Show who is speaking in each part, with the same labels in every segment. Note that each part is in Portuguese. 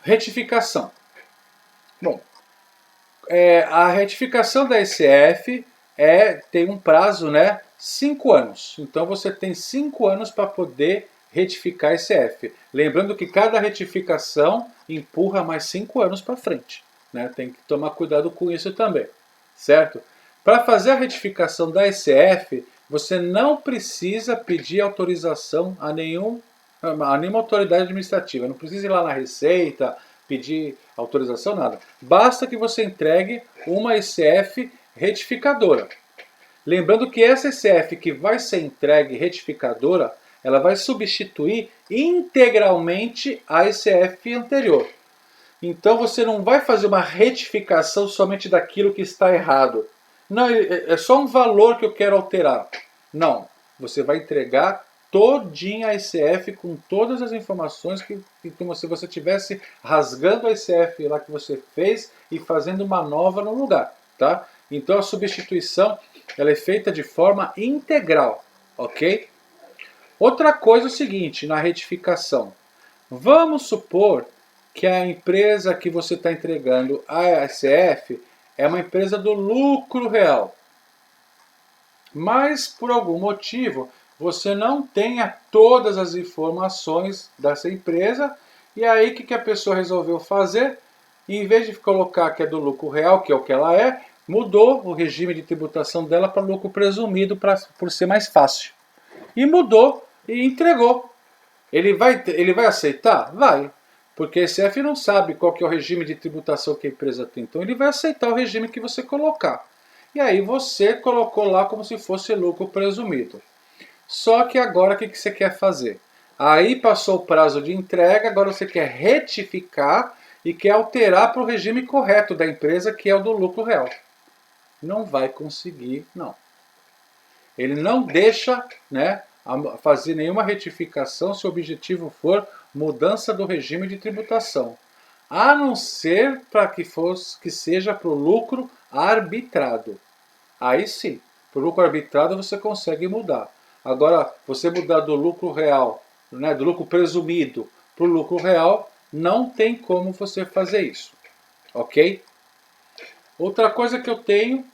Speaker 1: Retificação. Bom, a retificação da ECF tem um prazo, né? 5 anos. Então você tem 5 anos para poder retificar a ECF. Lembrando que cada retificação empurra mais 5 anos para frente. Né? Tem que tomar cuidado com isso também. Certo? Para fazer a retificação da ECF, você não precisa pedir autorização a nenhuma autoridade administrativa. Não precisa ir lá na Receita, pedir autorização, nada. Basta que você entregue uma ECF retificadora. Lembrando que essa ECF que vai ser entregue retificadora, ela vai substituir integralmente a ECF anterior. Então você não vai fazer uma retificação somente daquilo que está errado. Não, é só um valor que eu quero alterar. Não, você vai entregar todinha a ECF com todas as informações como se você estivesse rasgando a ECF lá que você fez e fazendo uma nova no lugar, tá? Então a substituição ela é feita de forma integral, ok? Outra coisa é o seguinte, na retificação. Vamos supor que a empresa que você está entregando a ECF é uma empresa do lucro real. Mas por algum motivo você não tenha todas as informações dessa empresa. E aí o que a pessoa resolveu fazer? Em vez de colocar que é do lucro real, que é o que ela é, mudou o regime de tributação dela para lucro presumido por ser mais fácil. E mudou e entregou. Ele vai aceitar? Vai. Porque a ECF não sabe qual que é o regime de tributação que a empresa tem. Então ele vai aceitar o regime que você colocar. E aí você colocou lá como se fosse lucro presumido. Só que agora o que você quer fazer? Aí passou o prazo de entrega, agora você quer retificar e quer alterar para o regime correto da empresa, que é o do lucro real. Não vai conseguir, não. Ele não deixa, né, fazer nenhuma retificação se o objetivo for mudança do regime de tributação. A não ser para que seja para o lucro arbitrado. Aí sim, para o lucro arbitrado você consegue mudar. Agora, você mudar do lucro real, né, do lucro presumido para o lucro real, não tem como você fazer isso. Ok? Outra coisa que eu tenho,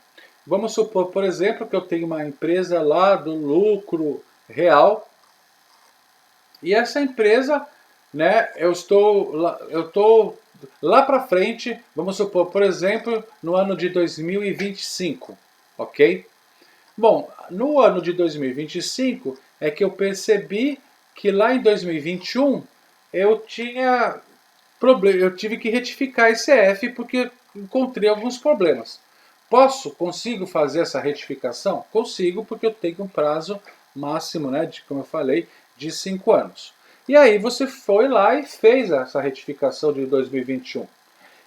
Speaker 1: vamos supor, por exemplo, que eu tenho uma empresa lá do lucro real. E essa empresa, né, eu estou lá para frente, vamos supor, por exemplo, no ano de 2025, ok? Bom, no ano de 2025 é que eu percebi que lá em 2021 eu tive que retificar esse ECF porque encontrei alguns problemas. Consigo fazer essa retificação? Consigo, porque eu tenho um prazo máximo, né, como eu falei, de 5 anos. E aí você foi lá e fez essa retificação de 2021.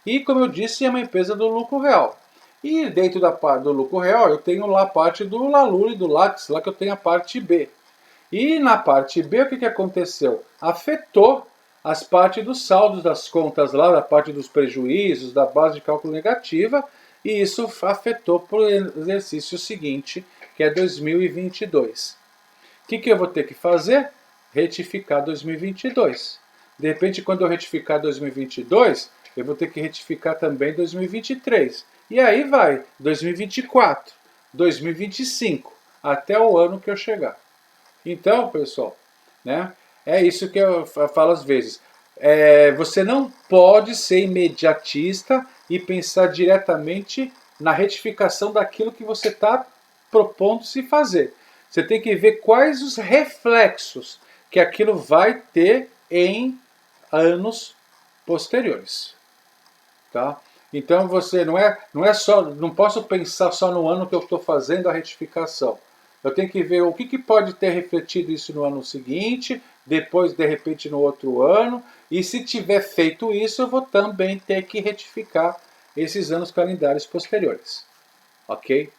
Speaker 1: E como eu disse, é uma empresa do lucro real. E dentro da parte do lucro real, eu tenho lá a parte do Lalur e do Lattes, lá que eu tenho a parte B. E na parte B, o que aconteceu? Afetou as partes dos saldos das contas lá, da parte dos prejuízos, da base de cálculo negativa, e isso afetou para o exercício seguinte, que é 2022. O que eu vou ter que fazer? Retificar 2022. De repente, quando eu retificar 2022, eu vou ter que retificar também 2023. E aí vai, 2024, 2025, até o ano que eu chegar. Então, pessoal, né, é isso que eu falo às vezes. Você não pode ser imediatista e pensar diretamente na retificação daquilo que você está propondo se fazer. Você tem que ver quais os reflexos que aquilo vai ter em anos posteriores, tá? Então você não posso pensar só no ano que eu estou fazendo a retificação. Eu tenho que ver o que pode ter refletido isso no ano seguinte, depois de repente no outro ano, e se tiver feito isso, eu vou também ter que retificar esses anos calendários posteriores, ok?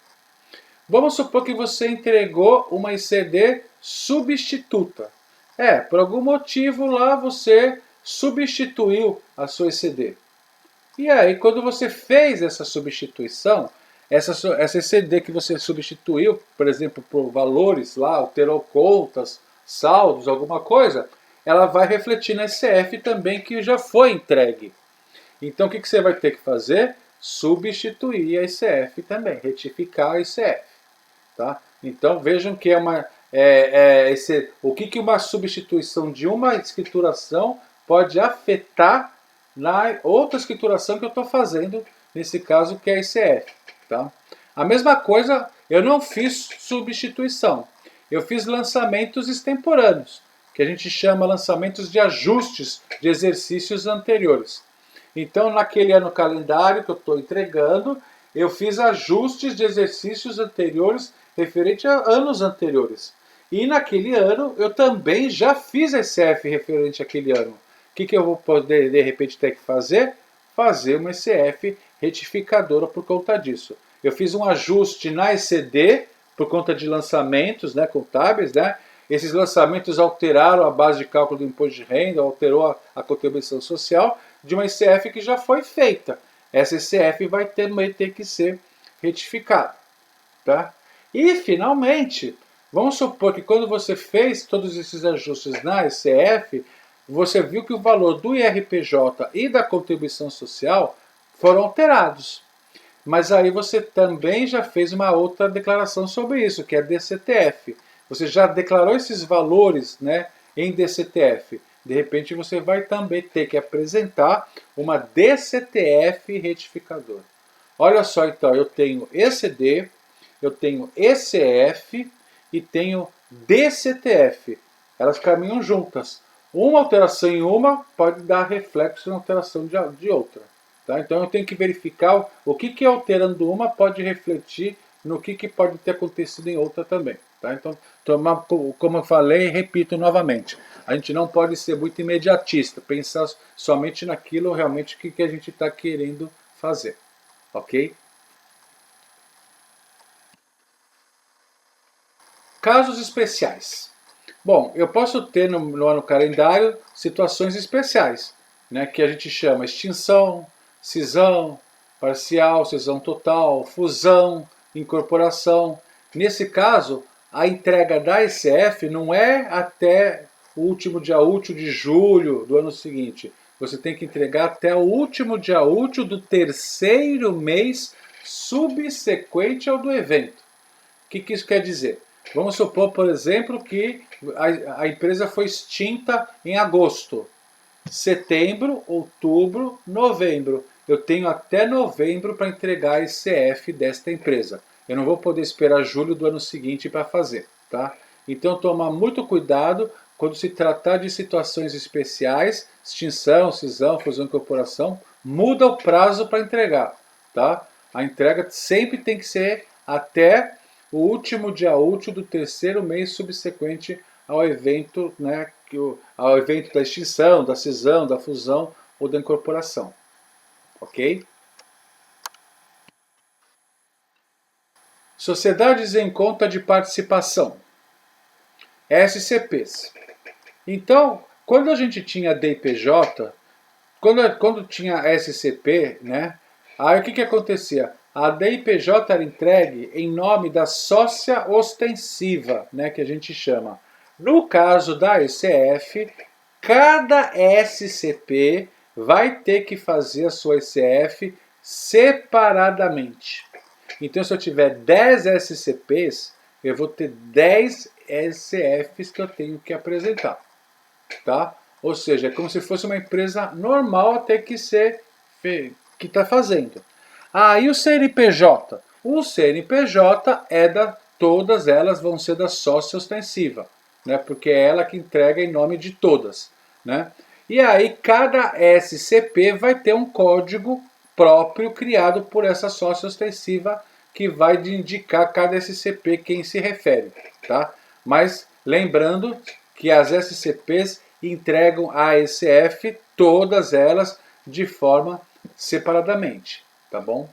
Speaker 1: Vamos supor que você entregou uma ECD substituta. Por algum motivo lá você substituiu a sua ECD. E aí, quando você fez essa substituição, essa ECD que você substituiu, por exemplo, por valores lá, alterou contas, saldos, alguma coisa, ela vai refletir na SCF também que já foi entregue. Então o que você vai ter que fazer? Substituir a ICF também, retificar a ICF. Tá? Então vejam que o que uma substituição de uma escrituração pode afetar na outra escrituração que eu estou fazendo, nesse caso que é a ICF. Tá? A mesma coisa, eu não fiz substituição, eu fiz lançamentos extemporâneos, que a gente chama lançamentos de ajustes de exercícios anteriores. Então, naquele ano calendário que eu estou entregando, eu fiz ajustes de exercícios anteriores referente a anos anteriores. E naquele ano, eu também já fiz ECF referente àquele ano. O que eu vou poder, de repente, ter que fazer? Fazer uma ECF retificadora por conta disso. Eu fiz um ajuste na ECD, por conta de lançamentos, né, contábeis, né? Esses lançamentos alteraram a base de cálculo do imposto de renda, alterou a contribuição social de uma ICF que já foi feita. Essa ICF vai ter que ser retificada. Tá? E, finalmente, vamos supor que quando você fez todos esses ajustes na ICF, você viu que o valor do IRPJ e da contribuição social foram alterados. Mas aí você também já fez uma outra declaração sobre isso, que é DCTF. Você já declarou esses valores, né, em DCTF. De repente você vai também ter que apresentar uma DCTF retificadora. Olha só então, eu tenho ECD, eu tenho ECF e tenho DCTF. Elas caminham juntas. Uma alteração em uma pode dar reflexo na alteração de outra. Tá? Então eu tenho que verificar o que alterando uma pode refletir no que pode ter acontecido em outra também. Tá? Então, como eu falei, repito novamente, a gente não pode ser muito imediatista, pensar somente naquilo realmente que a gente está querendo fazer. Ok? Casos especiais. Bom, eu posso ter no ano calendário situações especiais, né, que a gente chama extinção, cisão parcial, cisão total, fusão, incorporação. Nesse caso, a entrega da ICF não é até o último dia útil de julho do ano seguinte. Você tem que entregar até o último dia útil do terceiro mês subsequente ao do evento. O que isso quer dizer? Vamos supor, por exemplo, que a empresa foi extinta em agosto. Setembro, outubro, novembro. Eu tenho até novembro para entregar a ICF desta empresa. Eu não vou poder esperar julho do ano seguinte para fazer. Tá? Então, tomar muito cuidado quando se tratar de situações especiais, extinção, cisão, fusão e incorporação, muda o prazo para entregar. Tá? A entrega sempre tem que ser até o último dia útil do terceiro mês subsequente ao evento, né, ao evento da extinção, da cisão, da fusão ou da incorporação. Ok? Sociedades em conta de participação. SCPs. Então, quando a gente tinha DIPJ, quando tinha SCP, né, aí o que acontecia? A DIPJ era entregue em nome da sócia ostensiva, né, que a gente chama. No caso da ECF, cada SCP vai ter que fazer a sua ECF separadamente. Então, se eu tiver 10 SCPs, eu vou ter 10 SCFs que eu tenho que apresentar. Tá? Ou seja, é como se fosse uma empresa normal a ter que ser que está fazendo. E o CNPJ? O CNPJ todas elas vão ser da sócia ostensiva, né? Porque é ela que entrega em nome de todas, né? E aí cada SCP vai ter um código próprio criado por essa sócia ostensiva que vai indicar cada SCP quem se refere, tá? Mas lembrando que as SCPs entregam a ECF, todas elas, de forma separadamente, tá bom?